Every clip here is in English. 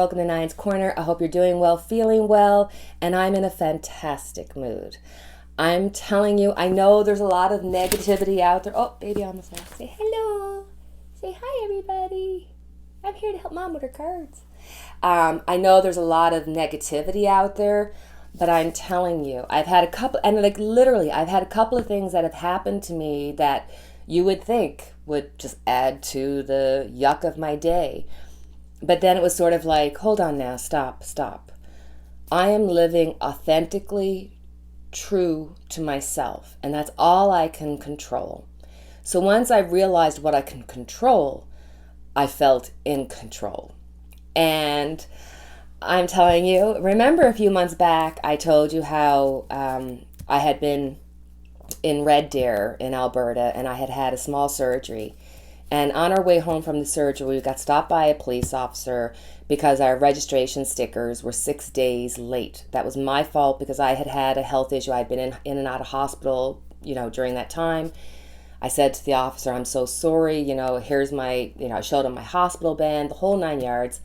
Welcome to Nine's Corner. I hope you're doing well, feeling well, and I'm in a fantastic mood. I'm telling you, I know there's a lot of negativity out there. Oh, baby on the phone. Say hello. Say hi, everybody. I'm here to help Mom with her cards. I know there's a lot of negativity out there, but I'm telling you, I've had a couple, and like literally, I've had a couple of things that have happened to me that you would think would just add to the yuck of my day. But then it was sort of like, hold on now, stop. I am living authentically true to myself, and that's all I can control. So once I realized what I can control, I felt in control. And I'm telling you, remember a few months back, I told you how I had been in Red Deer in Alberta, and I had had a small surgery. And on our way home from the surgery, we got stopped by a police officer because our registration stickers were 6 days late. That was my fault because I had had a health issue. I'd been in and out of hospital, during that time. I said to the officer, I'm so sorry, here's my, I showed him my hospital band, the whole 9 yards.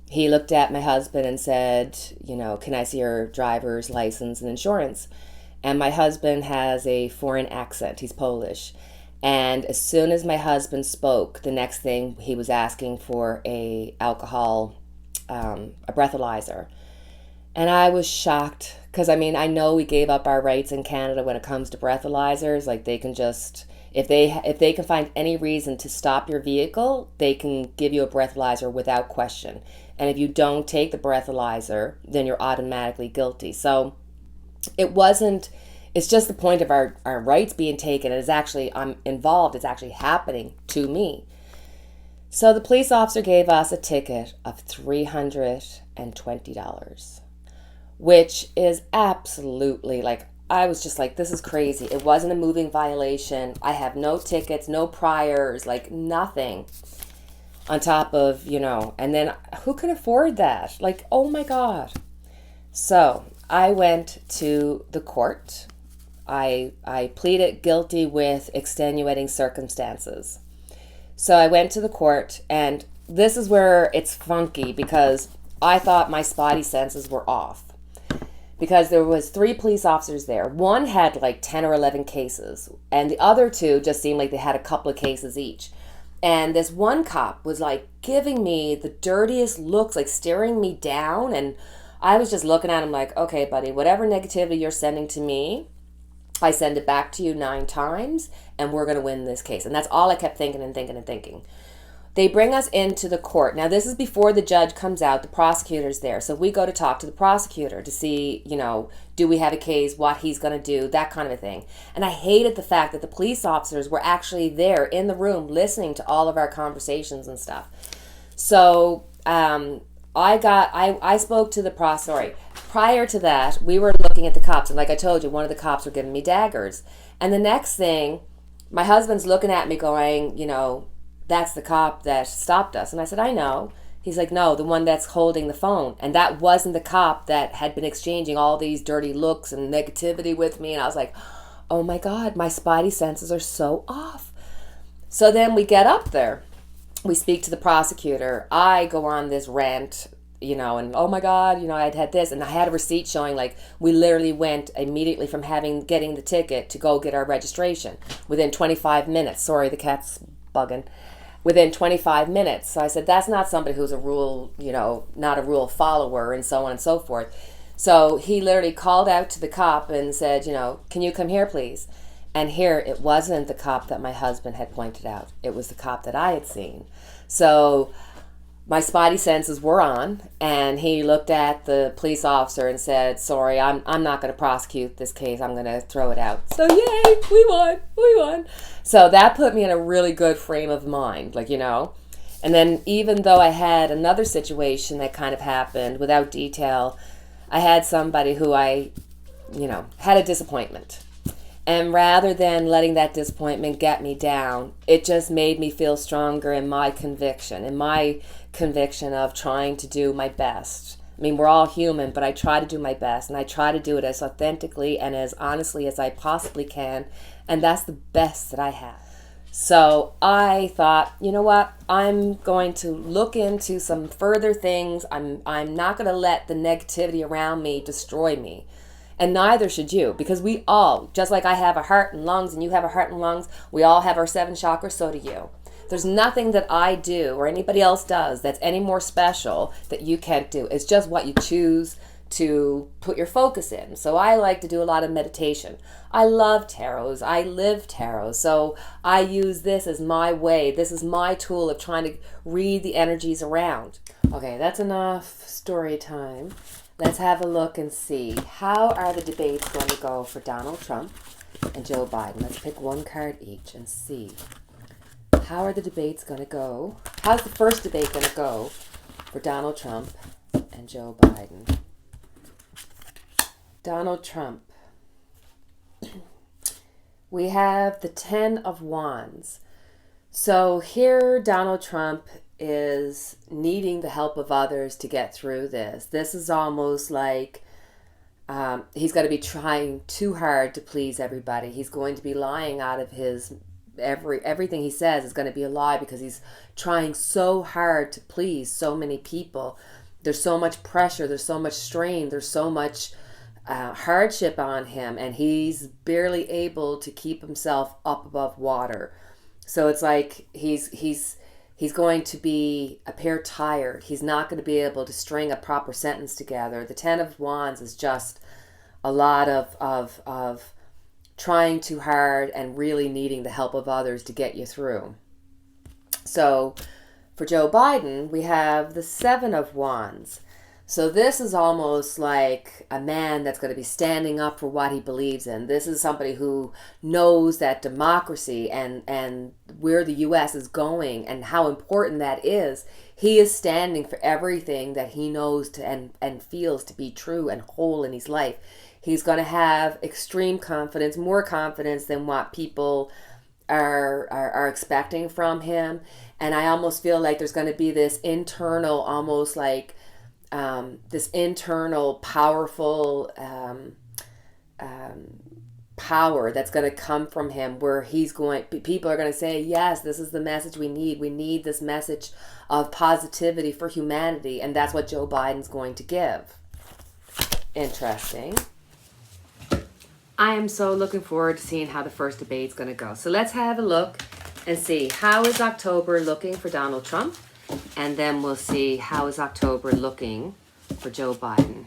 He looked at my husband and said, can I see your driver's license and insurance? And my husband has a foreign accent. He's Polish. And as soon as my husband spoke, the next thing he was asking for a breathalyzer. And I was shocked because, I know we gave up our rights in Canada when it comes to breathalyzers. Like they can just, if they can find any reason to stop your vehicle, they can give you a breathalyzer without question. And if you don't take the breathalyzer, then you're automatically guilty. So it's just the point of our rights being taken. I'm involved. It's actually happening to me. So the police officer gave us a ticket of $320, which is absolutely I was just like, this is crazy. It wasn't a moving violation. I have no tickets, no priors, nothing on top of, and then who could afford that? Oh my God. So I went to the court. I pleaded guilty with extenuating circumstances. So I went to the court, and this is where it's funky because I thought my spidey senses were off because there was 3 police officers there. One had 10 or 11 cases, and the other 2 just seemed like they had a couple of cases each. And this one cop was giving me the dirtiest looks, staring me down, and I was just looking at him like, okay, buddy, whatever negativity you're sending to me, I send it back to you 9 times, and we're going to win this case. And that's all I kept thinking. They bring us into the court. Now, this is before the judge comes out. The prosecutor's there. So we go to talk to the prosecutor to see, do we have a case, what he's going to do, that kind of a thing. And I hated the fact that the police officers were actually there in the room listening to all of our conversations and stuff. So I spoke to the prosecutor. Prior to that, we were looking at the cops, and like I told you, one of the cops were giving me daggers. And the next thing, my husband's looking at me going, that's the cop that stopped us. And I said, I know. He's like, no, the one that's holding the phone. And that wasn't the cop that had been exchanging all these dirty looks and negativity with me. And I was like, oh my God, my spidey senses are so off. So then we get up there. We speak to the prosecutor. I go on this rant, and oh my God, I'd had this, and I had a receipt showing we literally went immediately from getting the ticket to go get our registration within 25 minutes. Sorry, the cat's bugging. Within 25 minutes. So I said, that's not somebody who's a rule, not a rule follower, and so on and so forth. So he literally called out to the cop and said, can you come here, please? And here, it wasn't the cop that my husband had pointed out. It was the cop that I had seen. So my spidey senses were on, and he looked at the police officer and said, sorry, I'm not going to prosecute this case. I'm going to throw it out. So yay, we won. So that put me in a really good frame of mind, And then even though I had another situation that kind of happened without detail, I had somebody who I, had a disappointment. And rather than letting that disappointment get me down, it just made me feel stronger in my conviction of trying to do my best. We're all human, but I try to do my best, and I try to do it as authentically and as honestly as I possibly can, and that's the best that I have. So I thought, you know what? I'm going to look into some further things. I'm not going to let the negativity around me destroy me. And neither should you, because we all, just like I have a heart and lungs and you have a heart and lungs, we all have our seven chakras, so do you. There's nothing that I do or anybody else does that's any more special that you can't do. It's just what you choose to put your focus in. So I like to do a lot of meditation. I love tarots. I live tarot. So I use this as my way. This is my tool of trying to read the energies around. Okay, that's enough story time. Let's have a look and see, how are the debates going to go for Donald Trump and Joe Biden? Let's pick one card each and see. How are the debates going to go? How's the first debate going to go for Donald Trump and Joe Biden? Donald Trump. We have the Ten of Wands. So here Donald Trump is needing the help of others to get through this. This is almost like he's going to be trying too hard to please everybody. He's going to be lying out of his everything he says is going to be a lie because he's trying so hard to please so many people. There's so much pressure. There's so much strain. There's so much hardship on him, and he's barely able to keep himself up above water. So it's like he's going to appear tired. He's not going to be able to string a proper sentence together. The Ten of Wands is just a lot of trying too hard and really needing the help of others to get you through. So for Joe Biden, we have the Seven of Wands. So this is almost like a man that's going to be standing up for what he believes in. This is somebody who knows that democracy and where the U.S. is going and how important that is. He is standing for everything that he knows and feels to be true and whole in his life. He's going to have extreme confidence, more confidence than what people are expecting from him. And I almost feel like there's going to be this internal, almost like this internal powerful power that's going to come from him, where people are going to say, yes, this is the message we need this message of positivity for humanity, and that's what Joe Biden's going to give. Interesting. I am so looking forward to seeing how the first debate's going to go. So let's have a look and see, how is October looking for Donald Trump? And then we'll see, how is October looking for Joe Biden.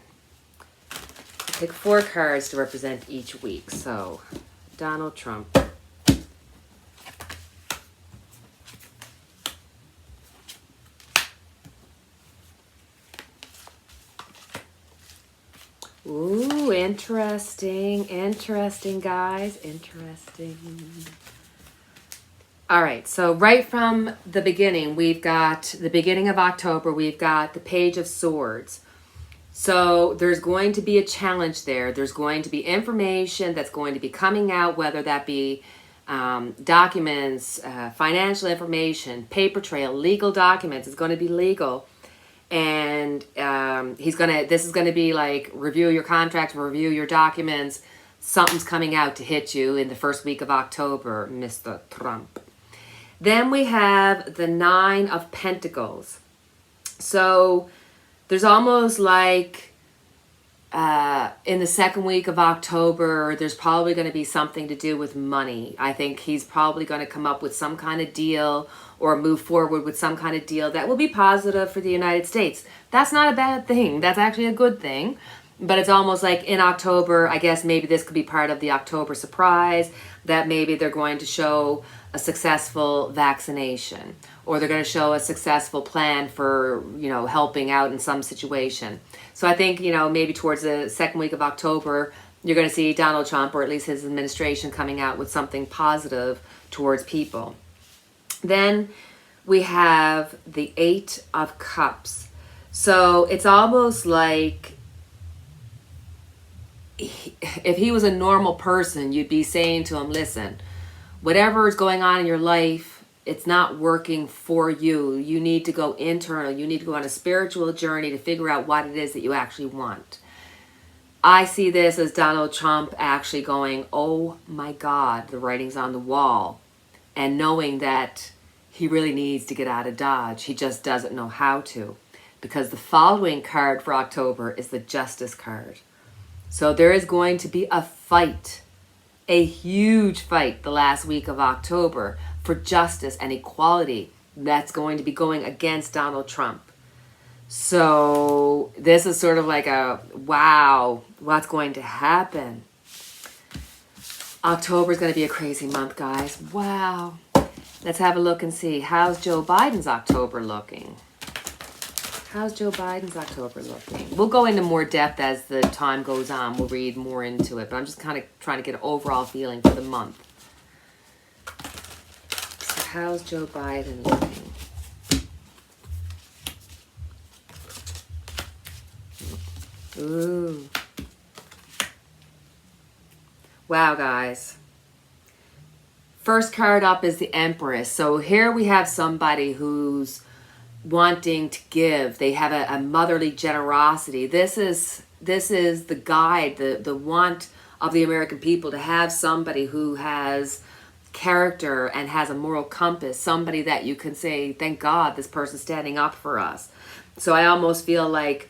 I'll pick 4 cards to represent each week. So, Donald Trump. Ooh, interesting, guys. Interesting. All right, so right from the beginning, we've got the beginning of October, we've got the Page of Swords. So there's going to be a challenge there. There's going to be information that's going to be coming out, whether that be documents, financial information, paper trail, legal documents. It's going to be legal. And this is going to be like, review your contracts, review your documents. Something's coming out to hit you in the first week of October, Mr. Trump. Then we have the Nine of Pentacles. So there's almost like in the second week of October, there's probably going to be something to do with money. I think he's probably going to come up with some kind of deal or move forward with some kind of deal that will be positive for the United States. That's not a bad thing. That's actually a good thing. But it's almost like in October, I guess maybe this could be part of the October surprise, that maybe they're going to show a successful vaccination, or they're going to show a successful plan for, helping out in some situation. So I think, maybe towards the second week of October, you're going to see Donald Trump, or at least his administration, coming out with something positive towards people. Then we have the Eight of Cups. So it's almost like, if he was a normal person, you'd be saying to him, listen, whatever is going on in your life, it's not working for you. You need to go internal. You need to go on a spiritual journey to figure out what it is that you actually want. I see this as Donald Trump actually going, oh my God, the writing's on the wall. and knowing that he really needs to get out of Dodge. He just doesn't know how to, because the following card for October is the Justice card. So there is going to be a fight, a huge fight the last week of October for justice and equality that's going to be going against Donald Trump. So this is sort of like a, wow, what's going to happen? October is going to be a crazy month, guys. Wow. Let's have a look and see. How's Joe Biden's October looking? How's Joe Biden's October looking? We'll go into more depth as the time goes on. We'll read more into it, but I'm just kind of trying to get an overall feeling for the month. So how's Joe Biden looking? Ooh. Wow, guys. First card up is the Empress. So here we have somebody who's wanting to give. They have a motherly generosity. This is the guide, the want of the American people to have somebody who has character and has a moral compass, somebody that you can say, thank God this person's standing up for us. So I almost feel like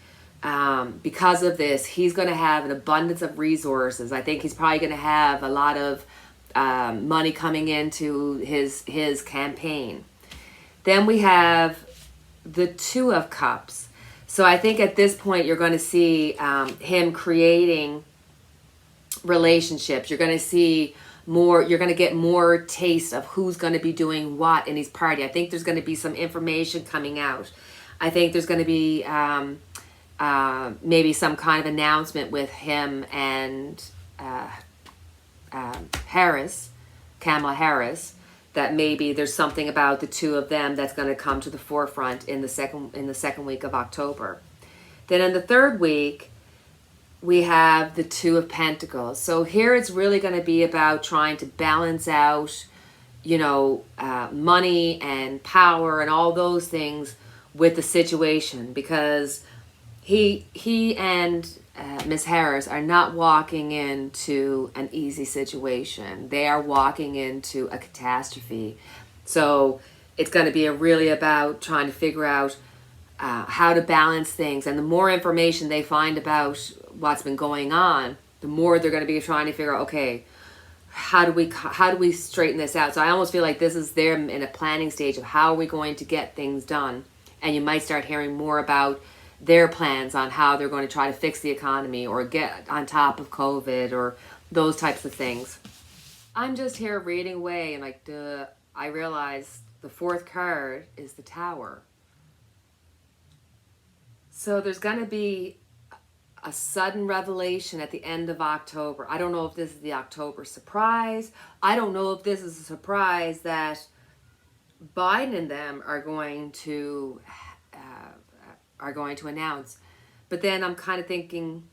because of this, he's going to have an abundance of resources. I think he's probably going to have a lot of money coming into his campaign. Then we have the Two of Cups. So I think at this point you're going to see him creating relationships. You're going to see more, you're going to get more taste of who's going to be doing what in his party. I think there's going to be some information coming out. I think there's going to be maybe some kind of announcement with him and Kamala Harris, that maybe there's something about the two of them that's going to come to the forefront in the second week of October. Then in the third week, we have the Two of Pentacles. So here it's really going to be about trying to balance out, money and power and all those things with the situation, because he and Miss Harris are not walking into an easy situation. They are walking into a catastrophe. So it's going to be really about trying to figure out how to balance things. And the more information they find about what's been going on, the more they're going to be trying to figure out, okay, how do we straighten this out? So I almost feel like this is them in a planning stage of how are we going to get things done. And you might start hearing more about their plans on how they're going to try to fix the economy or get on top of COVID or those types of things. I'm just here reading away and I realize the fourth card is the Tower. So there's going to be a sudden revelation at the end of October. I don't know if this is the October surprise. I don't know if this is a surprise that Biden and them are going to announce. But then I'm kind of thinking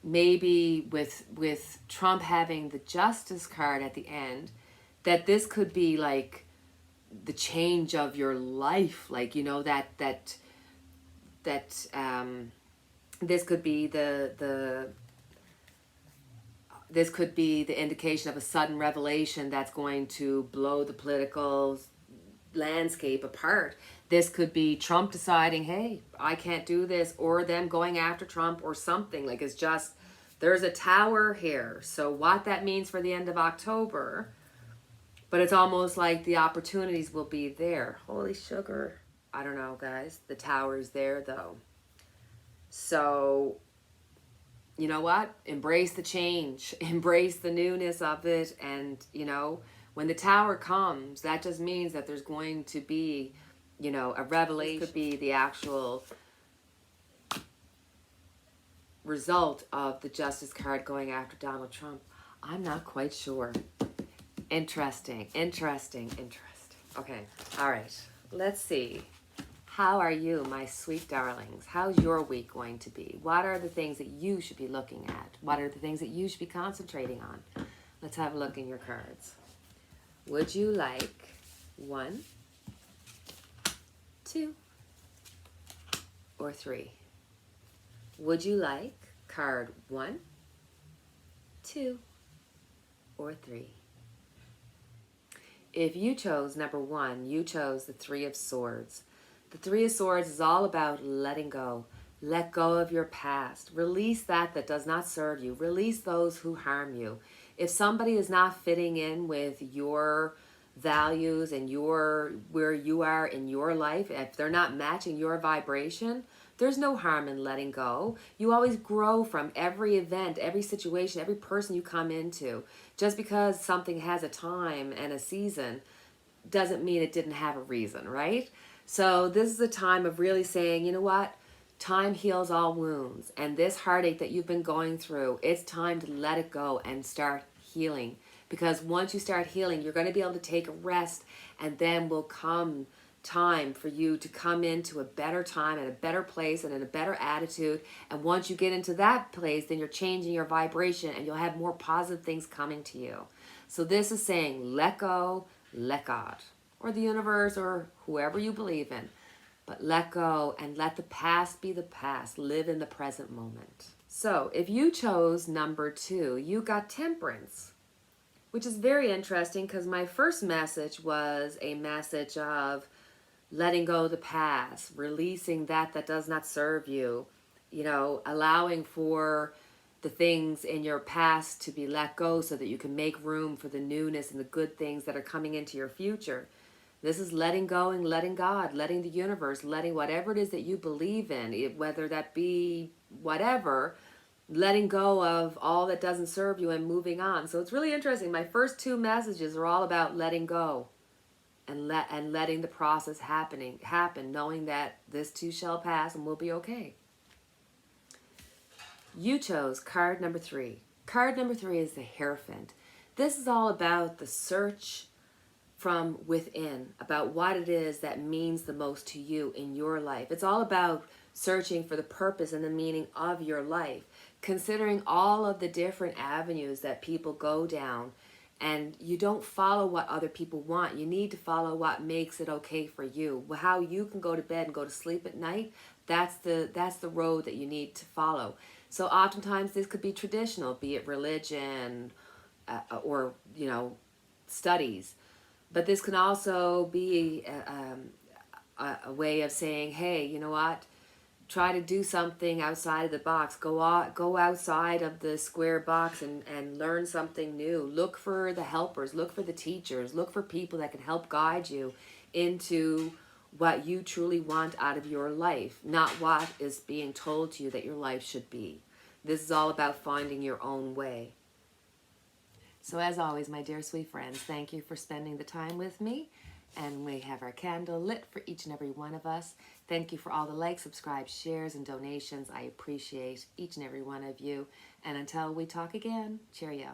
maybe with Trump having the Justice card at the end, that this could be like the change of your life, like this could be this could be the indication of a sudden revelation that's going to blow the political landscape apart. This could be Trump deciding, hey, I can't do this, or them going after Trump or something. Like, it's just, there's a Tower here. So what that means for the end of October, but it's almost like the opportunities will be there. Holy sugar. I don't know, guys. The Tower is there, though. So, you know what? Embrace the change. Embrace the newness of it. And, when the Tower comes, that just means that there's going to be, a revelation. This could be the actual result of the Justice card going after Donald Trump. I'm not quite sure. Interesting. Okay. All right. Let's see. How are you, my sweet darlings? How's your week going to be? What are the things that you should be looking at? What are the things that you should be concentrating on? Let's have a look in your cards. Would you like 1, 2, or 3? Would you like card 1, 2, or 3? If you chose number one, you chose the Three of Swords. The Three of Swords is all about letting go. Let go of your past. Release that does not serve you. Release those who harm you. If somebody is not fitting in with your values and your where you are in your life, if they're not matching your vibration, there's no harm in letting go. You always grow from every event, every situation, every person you come into. Just because something has a time and a season doesn't mean it didn't have a reason, right? So this is a time of really saying, you know what? Time heals all wounds. And this heartache that you've been going through, it's time to let it go and start healing. Because once you start healing, you're going to be able to take a rest, and then will come time for you to come into a better time and a better place and in a better attitude. And once you get into that place, then you're changing your vibration and you'll have more positive things coming to you. So this is saying let go, let God, or the universe, or whoever you believe in. But let go and let the past be the past. Live in the present moment. So if you chose number two, you got Temperance, which is very interesting because my first message was a message of letting go of the past, releasing that does not serve you, allowing for the things in your past to be let go so that you can make room for the newness and the good things that are coming into your future. This is letting go and letting God, letting the universe, letting whatever it is that you believe in, whether that be whatever, letting go of all that doesn't serve you and moving on. So it's really interesting. My first two messages are all about letting go and letting the process happen, knowing that this too shall pass and we'll be okay. You chose card number three. Card number three is the Hierophant. This is all about the search from within, about what it is that means the most to you in your life. It's all about searching for the purpose and the meaning of your life, considering all of the different avenues that people go down. And you don't follow what other people want. You need to follow what makes it okay for you. How you can go to bed and go to sleep at night, that's the road that you need to follow. So oftentimes this could be traditional, be it religion or studies. But this can also be a way of saying, hey, you know what? Try to do something outside of the box. Go outside of the square box and learn something new. Look for the helpers. Look for the teachers. Look for people that can help guide you into what you truly want out of your life, not what is being told to you that your life should be. This is all about finding your own way. So as always, my dear sweet friends, thank you for spending the time with me. And we have our candle lit for each and every one of us. Thank you for all the likes, subscribes, shares, and donations. I appreciate each and every one of you. And until we talk again, cheerio.